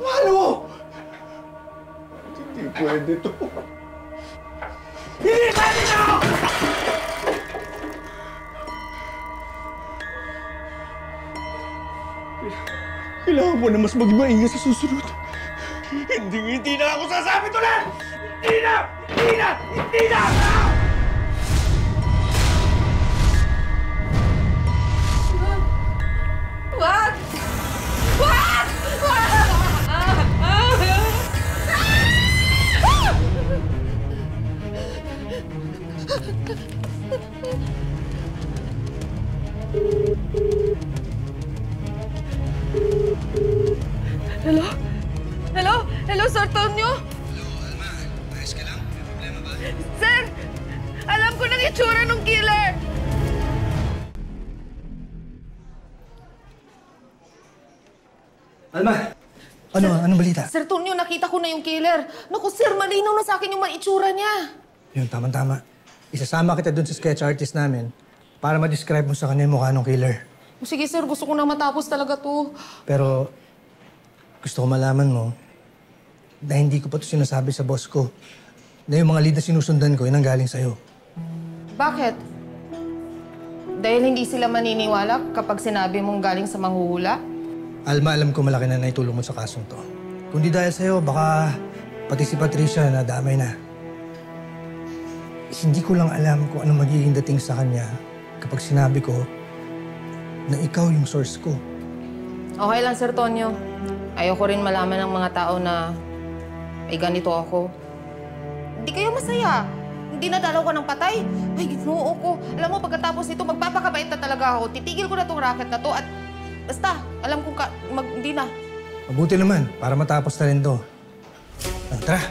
Mahal mo! Hindi pwede to. Hindi pwede to! Kailangan mo na mas maging maingat sa susunod. Hindi na ako sasabi ulit! Hindi na! Hindi na! Hindi na! What? What? Hello? Hello? Hello, Sir Tonyo? Hello, Alma. Ayos ka lang? May problema ba? Sir! Alam ko ng itsura ng killer! Alma! Anong balita? Sir Tonyo, nakita ko na yung killer. Naku, sir, malinaw na sa akin yung mga itsura niya. Yun, tama-tama. Isasama kita dun sa sketch artist namin para ma-describe mo sa kanya yung mukha ng killer. Sige, sir, gusto ko na matapos talaga to. Pero gusto ko malaman mo na hindi ko pa ito sinasabi sa boss ko na yung mga lead na sinusundan ko, yun ang galing sa'yo. Bakit? Dahil hindi sila maniniwala kapag sinabi mong galing sa manghuhula? Alma, alam ko malaki na naitulong mo sa kasong to. Kung di dahil sa'yo, baka pati si Patricia nadamay na. Hindi ko lang alam kung anong magiging dating sa kanya kapag sinabi ko na ikaw yung source ko. Okay lang, Sir Tonyo. Ayoko rin malaman ng mga tao na ay ganito ako. Hindi kayo masaya. Hindi nadalaw ka ng patay. Ay, ginoo ko. Alam mo, pagkatapos nito, magpapakabait na talaga ako. Titigil ko na tong racket na to at basta, alam kong hindi na. Mabuti naman, para matapos na rin to. Tara!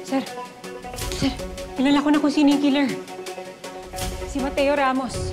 Sir, kilala ko na kung sino yung killer. Si Mateo Ramos.